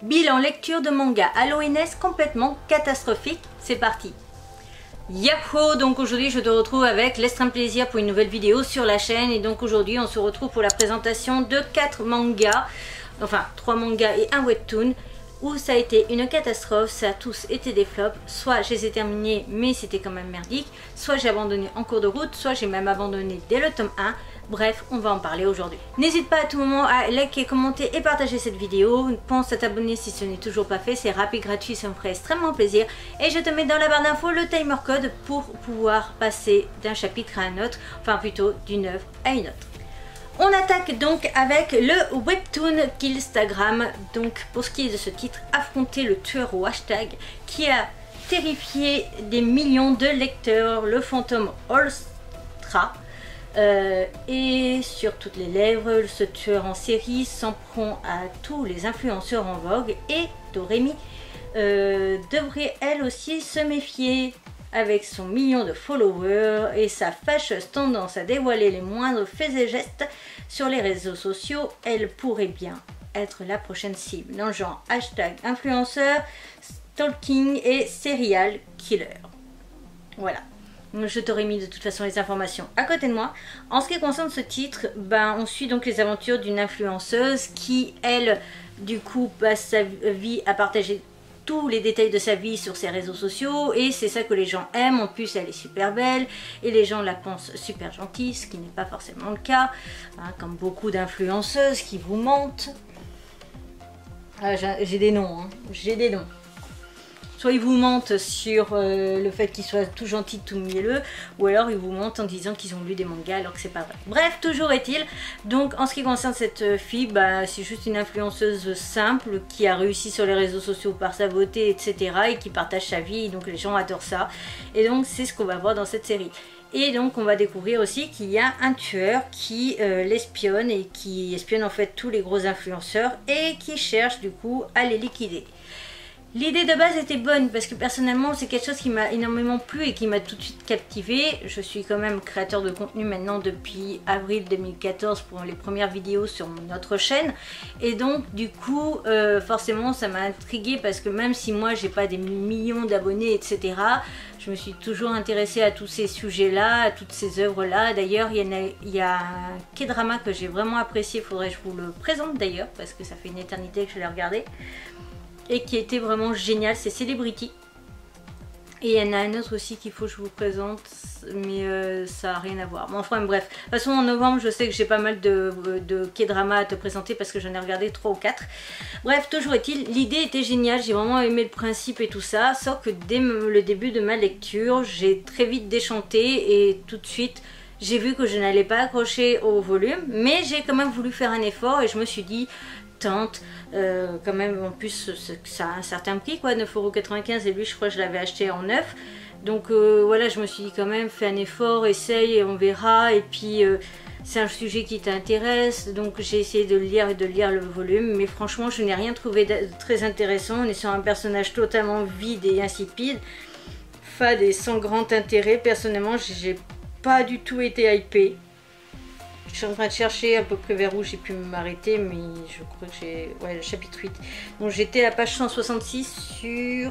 Bilan lecture de manga Halloweenesque complètement catastrophique, c'est parti. Yahoo! Donc aujourd'hui je te retrouve avec l'extrême plaisir pour une nouvelle vidéo sur la chaîne. Et donc aujourd'hui on se retrouve pour la présentation de 4 mangas, enfin 3 mangas et un webtoon, où ça a été une catastrophe, ça a tous été des flops. Soit je les ai terminés mais c'était quand même merdique, soit j'ai abandonné en cours de route, soit j'ai même abandonné dès le tome 1. Bref, on va en parler aujourd'hui. N'hésite pas à tout moment à liker, commenter et partager cette vidéo. Pense à t'abonner si ce n'est toujours pas fait, c'est rapide, gratuit, ça me ferait extrêmement plaisir. Et je te mets dans la barre d'infos le timer code pour pouvoir passer d'un chapitre à un autre, enfin plutôt d'une œuvre à une autre. On attaque donc avec le webtoon Killstagram. Donc pour ce qui est de ce titre, affronter le tueur au hashtag qui a terrifié des millions de lecteurs, le fantôme Olstra. Et sur toutes les lèvres, ce tueur en série s'en prend à tous les influenceurs en vogue, et Doremi devrait elle aussi se méfier. Avec son million de followers et sa fâcheuse tendance à dévoiler les moindres faits et gestes sur les réseaux sociaux, elle pourrait bien être la prochaine cible dans le genre hashtag influenceur, stalking et serial killer. Voilà. Je t'aurais mis de toute façon les informations à côté de moi. En ce qui concerne ce titre, on suit donc les aventures d'une influenceuse qui, elle, du coup, passe sa vie à partager tous les détails de sa vie sur ses réseaux sociaux, et c'est ça que les gens aiment. En plus, elle est super belle et les gens la pensent super gentille, ce qui n'est pas forcément le cas, hein, comme beaucoup d'influenceuses qui vous mentent. Ah, j'ai des noms, hein. J'ai des noms. Soit ils vous mentent sur le fait qu'ils soient tout gentils, tout mielleux, ou alors ils vous mentent en disant qu'ils ont lu des mangas alors que c'est pas vrai. Bref, toujours est-il. Donc en ce qui concerne cette fille, c'est juste une influenceuse simple qui a réussi sur les réseaux sociaux par sa beauté, etc. et qui partage sa vie, donc les gens adorent ça. Et donc c'est ce qu'on va voir dans cette série. Et donc on va découvrir aussi qu'il y a un tueur qui l'espionne et qui espionne en fait tous les gros influenceurs et qui cherche du coup à les liquider. L'idée de base était bonne parce que personnellement c'est quelque chose qui m'a énormément plu et qui m'a tout de suite captivé. Je suis quand même créateur de contenu maintenant depuis avril 2014 pour les premières vidéos sur notre chaîne. Et donc du coup forcément ça m'a intriguée parce que même si moi j'ai pas des millions d'abonnés, etc., je me suis toujours intéressée à tous ces sujets-là, à toutes ces œuvres-là. D'ailleurs, il y a un K-drama que j'ai vraiment apprécié, il faudrait que je vous le présente d'ailleurs, parce que ça fait une éternité que je l'ai regardé. Et qui était vraiment génial, c'est Celebrity. Et il y en a un autre aussi qu'il faut que je vous présente, mais ça n'a rien à voir. Bon, enfin bref, de toute façon en novembre je sais que j'ai pas mal de K-drama à te présenter parce que j'en ai regardé 3 ou 4. Bref, toujours est-il, l'idée était géniale, j'ai vraiment aimé le principe et tout ça, sauf que dès le début de ma lecture, j'ai très vite déchanté et tout de suite j'ai vu que je n'allais pas accrocher au volume, mais j'ai quand même voulu faire un effort et je me suis dit, tente, quand même, en plus ça a un certain prix quoi, 9,95 € et lui je crois que je l'avais acheté en neuf. Donc voilà, je me suis dit quand même, fais un effort, essaye et on verra. Et puis c'est un sujet qui t'intéresse, donc j'ai essayé de le lire et de lire le volume, mais franchement je n'ai rien trouvé de très intéressant. On est sur un personnage totalement vide et insipide, fade et sans grand intérêt. Personnellement j'ai pas du tout été hypée. Je suis en train de chercher à peu près vers où j'ai pu m'arrêter, mais je crois que j'ai... Ouais, le chapitre 8. Donc j'étais à la page 166 sur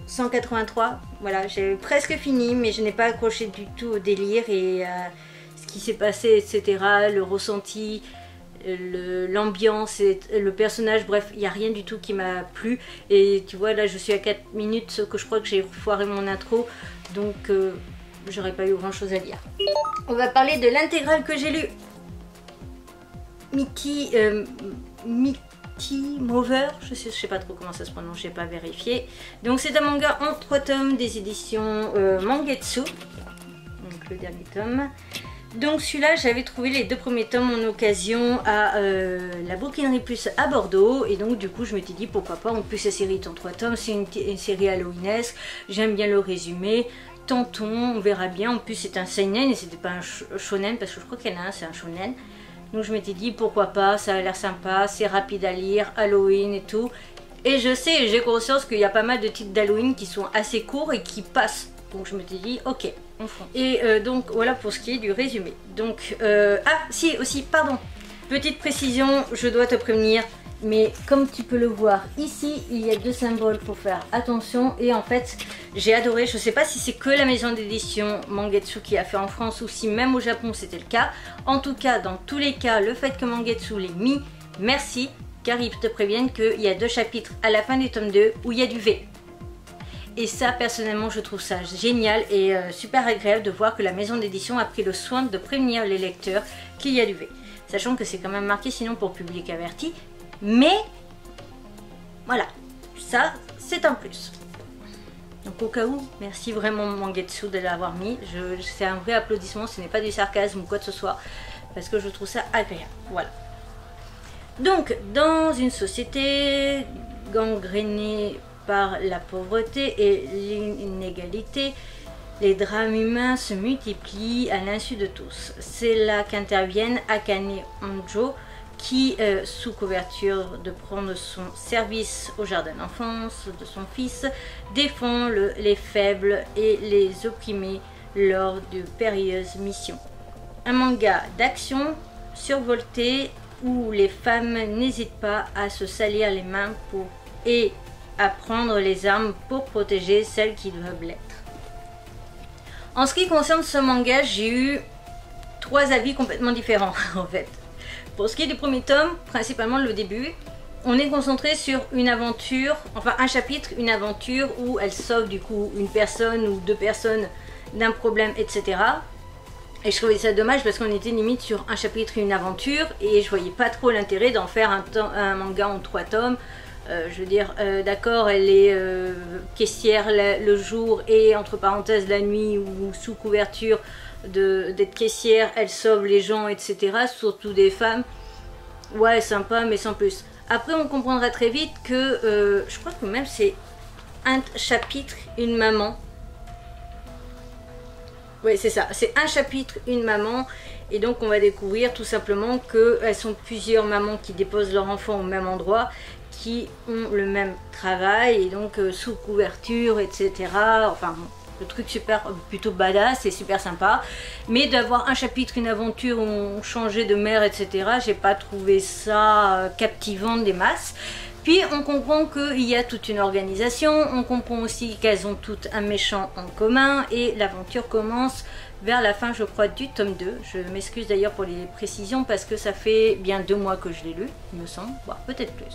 183. Voilà, j'ai presque fini, mais je n'ai pas accroché du tout au délire et ce qui s'est passé, etc. Le ressenti, l'ambiance, le personnage, bref, il n'y a rien du tout qui m'a plu. Et tu vois, là je suis à 4 minutes, sauf que je crois que j'ai foiré mon intro. Donc... j'aurais pas eu grand chose à lire. On va parler de l'intégrale que j'ai lu. Mighty Mover, je sais pas trop comment ça se prononce, j'ai pas vérifié. Donc c'est un manga en 3 tomes des éditions Mangetsu. Donc le dernier tome. Donc celui-là, j'avais trouvé les 2 premiers tomes en occasion à la Bouquinerie Plus à Bordeaux. Et donc du coup je m'étais dit pourquoi pas, en plus la série est en 3 tomes, c'est une série halloweenesque, j'aime bien le résumé. Tentons, on verra bien. En plus c'est un seinen et c'était pas un shonen, parce que je crois qu'il y en a un, c'est un shonen. Donc je m'étais dit pourquoi pas, ça a l'air sympa, c'est rapide à lire, Halloween et tout. Et je sais, j'ai conscience qu'il y a pas mal de titres d'Halloween qui sont assez courts et qui passent. Donc je m'étais dit ok, on fonce. Et donc voilà pour ce qui est du résumé. Donc ah si aussi, pardon, petite précision, je dois te prévenir, mais comme tu peux le voir ici, il y a 2 symboles, faut faire attention. Et en fait, j'ai adoré, je sais pas si c'est que la maison d'édition Mangetsu qui a fait en France ou si même au Japon c'était le cas. En tout cas, dans tous les cas, le fait que Mangetsu l'ait mis, merci, car ils te préviennent qu'il y a 2 chapitres à la fin du tome 2 où il y a du V. Et ça, personnellement, je trouve ça génial et super agréable de voir que la maison d'édition a pris le soin de prévenir les lecteurs qu'il y a du V. Sachant que c'est quand même marqué sinon pour public averti. Mais, voilà, ça, c'est un plus. Donc au cas où, merci vraiment Mangetsu de l'avoir mis. C'est un vrai applaudissement, ce n'est pas du sarcasme ou quoi que ce soit. Parce que je trouve ça agréable. Voilà. Donc, dans une société gangrénée par la pauvreté et l'inégalité, les drames humains se multiplient à l'insu de tous. C'est là qu'interviennent Akane Honjo qui, sous couverture de prendre son service au jardin d'enfance de son fils, défend les faibles et les opprimés lors de périlleuses missions. Un manga d'action survolté où les femmes n'hésitent pas à se salir les mains et à prendre les armes pour protéger celles qui doivent l'être. En ce qui concerne ce manga, j'ai eu 3 avis complètement différents en fait. Pour ce qui est du premier tome, principalement le début, on est concentré sur une aventure, enfin un chapitre, une aventure où elle sauve du coup une personne ou 2 personnes d'un problème, etc. Et je trouvais ça dommage parce qu'on était limite sur un chapitre et une aventure et je voyais pas trop l'intérêt d'en faire un manga en 3 tomes. Je veux dire, d'accord, elle est caissière le jour et entre parenthèses la nuit ou sous couverture d'être caissière, elle sauve les gens, etc. Surtout des femmes. Ouais, sympa, mais sans plus. Après, on comprendra très vite que je crois que même c'est un chapitre, une maman. Oui, c'est ça, c'est un chapitre, une maman. Et donc on va découvrir tout simplement qu'elles sont plusieurs mamans qui déposent leur enfant au même endroit, qui ont le même travail et donc sous couverture, etc. Enfin, le truc plutôt badass et super sympa. Mais d'avoir un chapitre, une aventure où on changeait de mère, etc. J'ai pas trouvé ça captivant des masses. Puis on comprend qu'il y a toute une organisation, on comprend aussi qu'elles ont toutes un méchant en commun et l'aventure commence vers la fin, je crois, du tome 2. Je m'excuse d'ailleurs pour les précisions parce que ça fait bien 2 mois que je l'ai lu, il me semble, voire peut-être plus.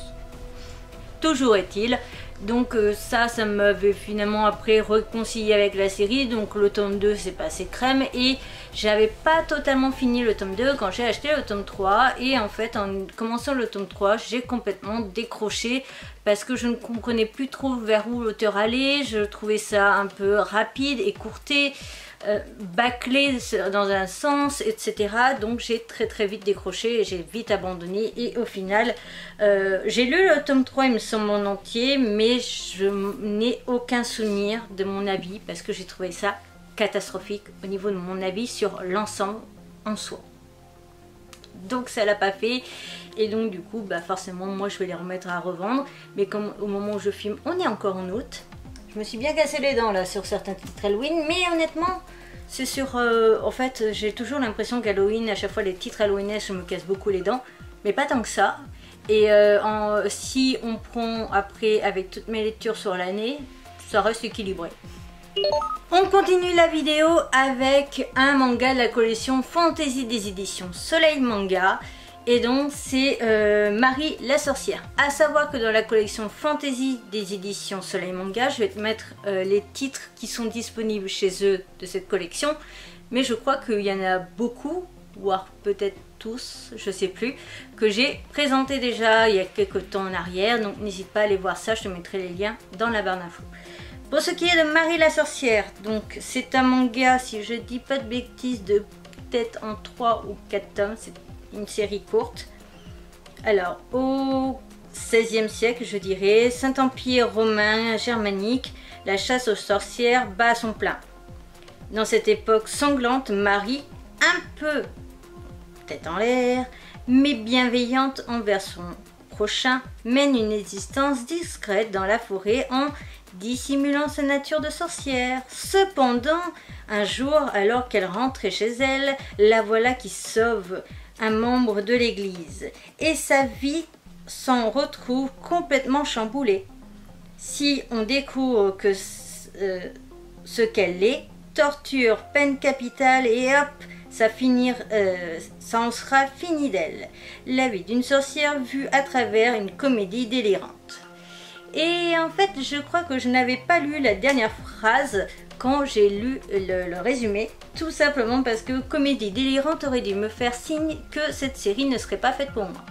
Toujours est-il, donc ça m'avait finalement après réconcilié avec la série, donc le tome 2 c'est passé crème et j'avais pas totalement fini le tome 2 quand j'ai acheté le tome 3 et en fait en commençant le tome 3 j'ai complètement décroché parce que je ne comprenais plus trop vers où l'auteur allait, je trouvais ça un peu rapide, écourté, bâclé dans un sens, etc. Donc j'ai très vite décroché et j'ai vite abandonné et au final j'ai lu le tome 3 il me semble en entier mais je n'ai aucun souvenir de mon avis parce que j'ai trouvé ça catastrophique au niveau de mon avis sur l'ensemble en soi. Donc ça l'a pas fait et donc du coup bah forcément moi je vais les remettre à revendre mais comme au moment où je filme on est encore en août. Je me suis bien cassé les dents là sur certains titres Halloween, mais honnêtement, c'est sur... en fait, j'ai toujours l'impression qu'Halloween, à chaque fois les titres Halloween, je me casse beaucoup les dents, mais pas tant que ça. Et si on prend après avec toutes mes lectures sur l'année, ça reste équilibré. On continue la vidéo avec un manga de la collection Fantasy des éditions Soleil Manga. Et donc c'est Marie la sorcière. À savoir que dans la collection Fantasy des éditions Soleil Manga, je vais te mettre les titres qui sont disponibles chez eux de cette collection. Mais je crois qu'il y en a beaucoup, voire peut-être tous, je sais plus, que j'ai présenté déjà il y a quelques temps en arrière. Donc n'hésite pas à aller voir ça, je te mettrai les liens dans la barre d'infos. Pour ce qui est de Marie la sorcière, donc c'est un manga, si je dis pas de bêtises, de peut-être en 3 ou 4 tomes. C'est une série courte. Alors, au XVIe siècle, je dirais, Saint-Empire romain germanique, la chasse aux sorcières bat à son plein. Dans cette époque sanglante, Marie, un peu tête en l'air, mais bienveillante envers son prochain, mène une existence discrète dans la forêt en dissimulant sa nature de sorcière. Cependant, un jour, alors qu'elle rentrait chez elle, la voilà qui sauve un membre de l'église et sa vie s'en retrouve complètement chamboulé. Si on découvre que ce qu'elle est, torture, peine capitale et hop, ça en sera fini d'elle. La vie d'une sorcière vue à travers une comédie délirante. Et en fait, je crois que je n'avais pas lu la dernière phrase quand j'ai lu le résumé, tout simplement parce que comédie délirante aurait dû me faire signe que cette série ne serait pas faite pour moi.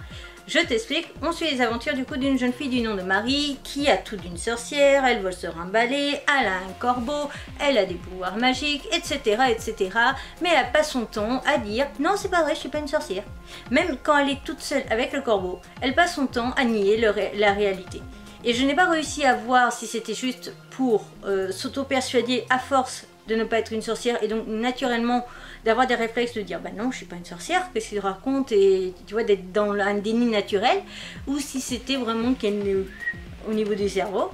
Je t'explique, on suit les aventures du coup d'une jeune fille du nom de Marie qui a tout d'une sorcière, elle vole sur un balai, elle a un corbeau, elle a des pouvoirs magiques, etc. etc. Mais elle passe son temps à dire « Non, c'est pas vrai, je suis pas une sorcière ». Même quand elle est toute seule avec le corbeau, elle passe son temps à nier la réalité. Et je n'ai pas réussi à voir si c'était juste pour s'auto-persuader à force de ne pas être une sorcière et donc naturellement d'avoir des réflexes de dire bah non je suis pas une sorcière, qu'est-ce qu'il raconte, et tu vois d'être dans un déni naturel, ou si c'était vraiment qu'elle au niveau du cerveau.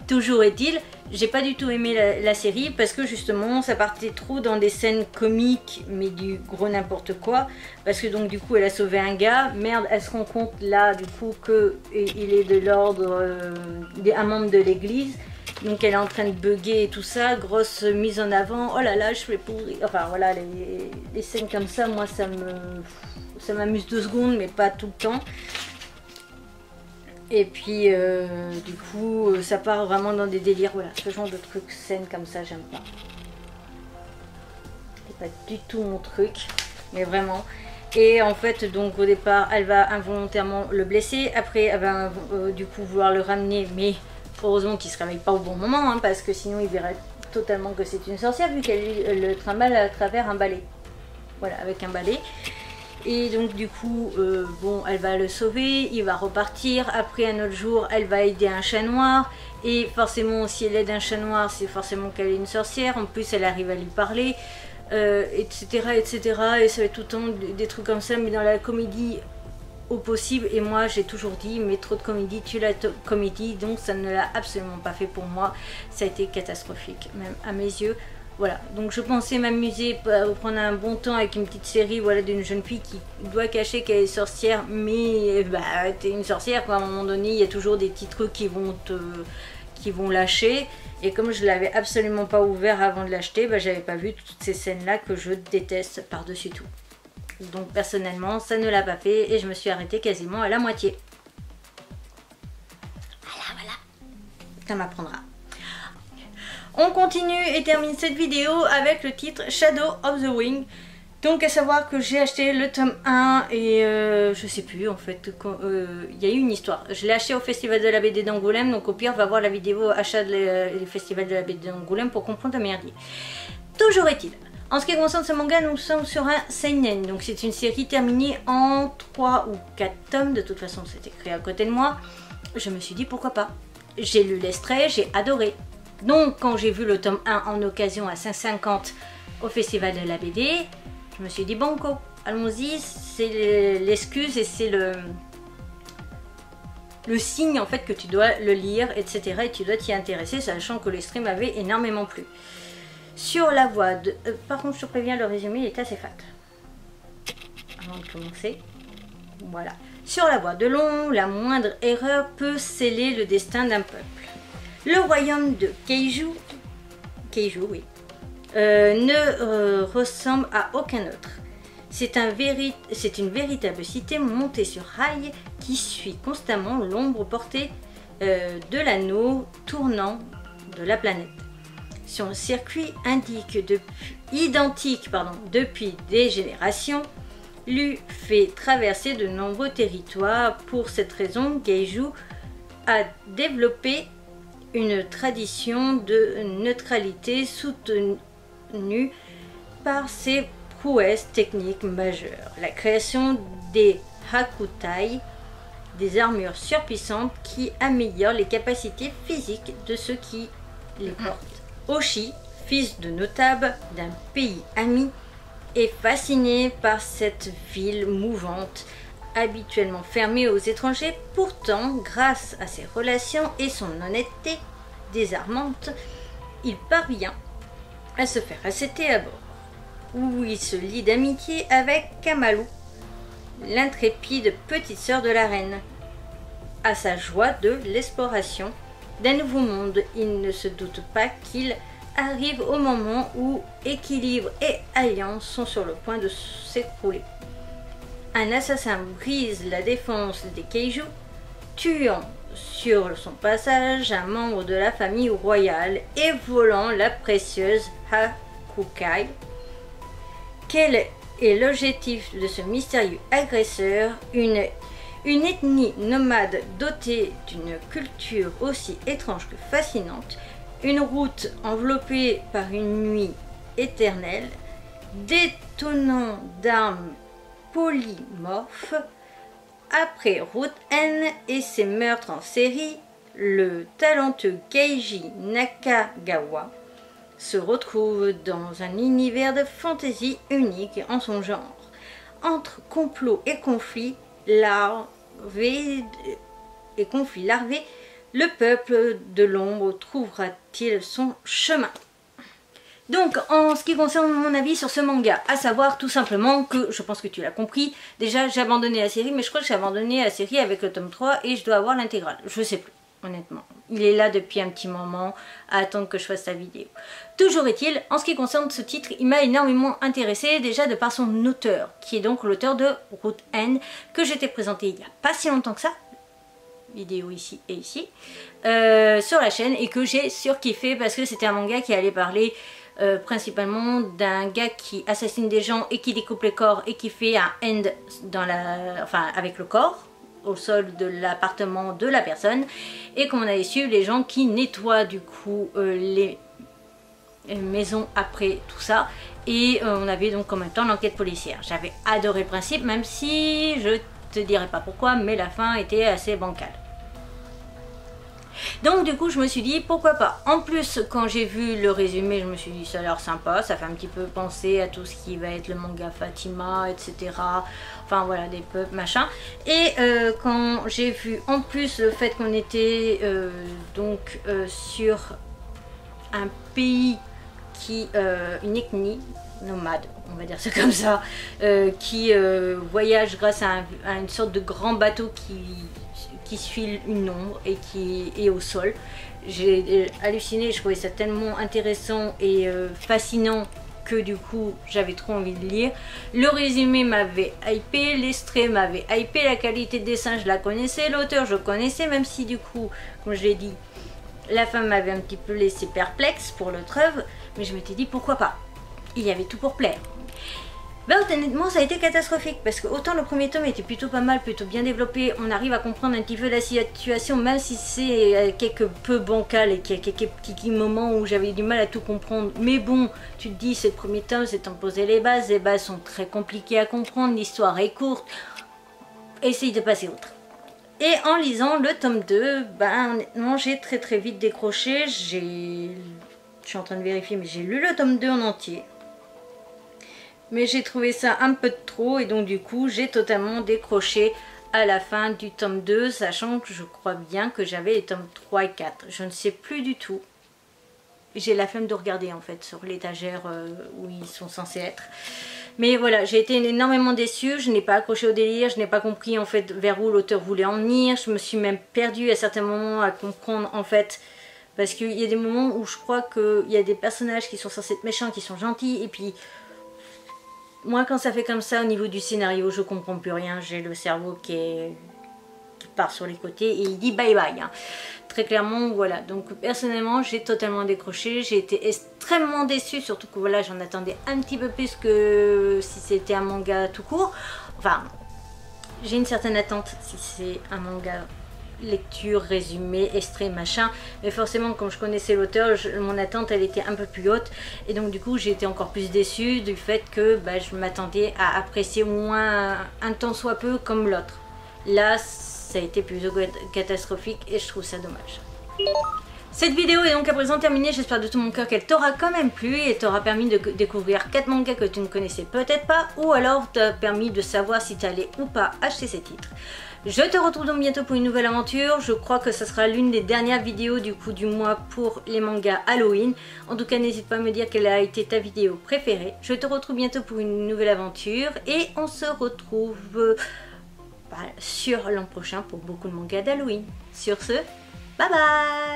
Toujours est-il, j'ai pas du tout aimé la série parce que justement ça partait trop dans des scènes comiques mais du gros n'importe quoi, parce que donc du coup elle a sauvé un gars, merde elle se rend compte là du coup que il est de l'ordre un membre de l'église. Donc elle est en train de bugger et tout ça, grosse mise en avant, oh là là je fais pourrir, enfin voilà les scènes comme ça, moi ça m'amuse 2 secondes mais pas tout le temps. Et puis du coup ça part vraiment dans des délires, voilà, ce genre de trucs, scènes comme ça j'aime pas. C'est pas du tout mon truc, mais vraiment. Et en fait donc au départ elle va involontairement le blesser, après elle va du coup vouloir le ramener, mais heureusement qu'il ne se réveille pas au bon moment, hein, parce que sinon il verrait totalement que c'est une sorcière vu qu'elle le trimballe à travers un balai. Voilà, avec un balai. Et donc du coup, bon, elle va le sauver, il va repartir. Après un autre jour, elle va aider un chat noir. Et forcément, si elle aide un chat noir, c'est forcément qu'elle est une sorcière. En plus, elle arrive à lui parler, etc., etc. Et ça va être tout le temps des trucs comme ça, mais dans la comédie au possible. Et moi j'ai toujours dit mais trop de comédie tue la comédie, donc ça ne l'a absolument pas fait pour moi, ça a été catastrophique même à mes yeux. Voilà, donc je pensais m'amuser, prendre un bon temps avec une petite série, voilà, d'une jeune fille qui doit cacher qu'elle est sorcière, mais bah t'es une sorcière quoi, à un moment donné il y a toujours des petits trucs qui vont lâcher, et comme je l'avais absolument pas ouvert avant de l'acheter, bah j'avais pas vu toutes ces scènes là que je déteste par dessus tout. Donc personnellement ça ne l'a pas fait et je me suis arrêtée quasiment à la moitié. Voilà, ça m'apprendra. On continue et termine cette vidéo avec le titre Shadow of the Wing. Donc à savoir que j'ai acheté le tome 1 et je sais plus en fait, il y a eu une histoire. Je l'ai acheté au festival de la BD d'Angoulême, donc au pire va voir la vidéo achat du festival de la BD d'Angoulême pour comprendre la merdier. Toujours est-il. En ce qui concerne ce manga, nous sommes sur un seinen, donc c'est une série terminée en 3 ou 4 tomes, de toute façon c'est écrit à côté de moi. Je me suis dit pourquoi pas. J'ai lu l'extrait, j'ai adoré. Donc quand j'ai vu le tome 1 en occasion à 5,50 au festival de la BD, je me suis dit banco, allons-y, c'est l'excuse et c'est le signe en fait que tu dois le lire, etc. et tu dois t'y intéresser, sachant que l'extrait m'avait énormément plu. Sur la voie de... par contre, je te préviens, le résumé est assez fat. Avant de commencer. Voilà. Sur la voie de l'ombre, la moindre erreur peut sceller le destin d'un peuple. Le royaume de Keiju, oui, ne ressemble à aucun autre. C'est une véritable cité montée sur rail qui suit constamment l'ombre portée de l'anneau tournant de la planète. Son circuit identique depuis des générations lui fait traverser de nombreux territoires. Pour cette raison, Keiju a développé une tradition de neutralité soutenue par ses prouesses techniques majeures. La création des Hakutai, des armures surpuissantes qui améliorent les capacités physiques de ceux qui les portent. Oshi, fils de notable d'un pays ami, est fasciné par cette ville mouvante, habituellement fermée aux étrangers. Pourtant, grâce à ses relations et son honnêteté désarmante, il parvient à se faire accepter à bord, où il se lie d'amitié avec Kamaru, l'intrépide petite sœur de la reine. à sa joie de l'exploration d'un nouveau monde. Il ne se doute pas qu'il arrive au moment où équilibre et alliance sont sur le point de s'écrouler. Un assassin brise la défense des Kaiju, tuant sur son passage un membre de la famille royale et volant la précieuse Hakukai. Quel est l'objectif de ce mystérieux agresseur? Une ethnie nomade dotée d'une culture aussi étrange que fascinante, une route enveloppée par une nuit éternelle, détonnant d'armes polymorphes. Après Route N et ses meurtres en série, le talentueux Keiji Nakagawa se retrouve dans un univers de fantasy unique en son genre. Entre complot et conflits larvés, le peuple de l'ombre trouvera-t-il son chemin? Donc, en ce qui concerne mon avis sur ce manga, à savoir tout simplement que, je pense que tu l'as compris, déjà j'ai abandonné la série, mais je crois que j'ai abandonné la série avec le tome 3 et je dois avoir l'intégrale. Je sais plus, honnêtement. Il est là depuis un petit moment à attendre que je fasse la vidéo. Toujours est-il, en ce qui concerne ce titre, il m'a énormément intéressé déjà de par son auteur, qui est donc l'auteur de Route N, que j'ai été présenté il n'y a pas si longtemps que ça, vidéo ici et ici, sur la chaîne, et que j'ai surkiffé parce que c'était un manga qui allait parler principalement d'un gars qui assassine des gens et qui découpe les corps et qui fait un end dans avec le corps au sol de l'appartement de la personne, et qu'on avait su les gens qui nettoient du coup les maisons après tout ça, et on avait donc en même temps l'enquête policière. J'avais adoré le principe, même si je te dirai pas pourquoi, mais la fin était assez bancale. Donc du coup je me suis dit pourquoi pas. En plus quand j'ai vu le résumé je me suis dit ça a l'air sympa, ça fait un petit peu penser à tout ce qui va être le manga Fatima, etc. Enfin voilà, des peuples machin. Et quand j'ai vu en plus le fait qu'on était sur un pays qui, une ethnie nomade, on va dire ça comme ça, qui voyage grâce à une sorte de grand bateau qui suit une ombre et qui est au sol. J'ai halluciné, je trouvais ça tellement intéressant et fascinant que du coup j'avais trop envie de lire. Le résumé m'avait hypé, l'extrait m'avait hypé, la qualité de dessin je la connaissais, l'auteur je connaissais, même si du coup, comme je l'ai dit, la fin m'avait un petit peu laissé perplexe pour l'autre œuvre, mais je m'étais dit pourquoi pas, il y avait tout pour plaire. Ben, honnêtement ça a été catastrophique parce que autant le premier tome était plutôt pas mal, plutôt bien développé, on arrive à comprendre un petit peu la situation même si c'est quelque peu bancal et qu'il y a quelques petits moments où j'avais du mal à tout comprendre, mais bon tu te dis c'est le premier tome, c'est en poser les bases sont très compliquées à comprendre, l'histoire est courte, essaye de passer outre. Et en lisant le tome 2, ben honnêtement j'ai très vite décroché, je suis en train de vérifier mais j'ai lu le tome 2 en entier. Mais j'ai trouvé ça un peu trop et donc du coup j'ai totalement décroché à la fin du tome 2, sachant que je crois bien que j'avais les tomes 3 et 4. Je ne sais plus du tout. J'ai la flemme de regarder en fait sur l'étagère où ils sont censés être. Mais voilà, j'ai été énormément déçue, je n'ai pas accroché au délire, je n'ai pas compris en fait vers où l'auteur voulait en venir. Je me suis même perdue à certains moments à comprendre en fait. Parce qu'il y a des moments où je crois qu'il y a des personnages qui sont censés être méchants, qui sont gentils, et puis... moi quand ça fait comme ça au niveau du scénario je comprends plus rien, j'ai le cerveau qui part sur les côtés et il dit bye bye hein. Très clairement voilà, donc personnellement j'ai totalement décroché, j'ai été extrêmement déçue, surtout que voilà j'en attendais un petit peu plus que si c'était un manga tout court. Enfin j'ai une certaine attente si c'est un manga lecture, résumé, extrait, machin, mais forcément comme je connaissais l'auteur, mon attente elle était un peu plus haute et donc du coup j'ai été encore plus déçue du fait que bah, je m'attendais à apprécier au moins un tant soit peu comme l'autre. Là ça a été plutôt catastrophique et je trouve ça dommage. Cette vidéo est donc à présent terminée, j'espère de tout mon cœur qu'elle t'aura quand même plu et t'aura permis de découvrir 4 mangas que tu ne connaissais peut-être pas, ou alors t'a permis de savoir si tu allais ou pas acheter ces titres. Je te retrouve donc bientôt pour une nouvelle aventure, je crois que ce sera l'une des dernières vidéos du mois pour les mangas Halloween. En tout cas n'hésite pas à me dire quelle a été ta vidéo préférée. Je te retrouve bientôt pour une nouvelle aventure et on se retrouve reparle sur l'an prochain pour beaucoup de mangas d'Halloween. Sur ce, bye bye!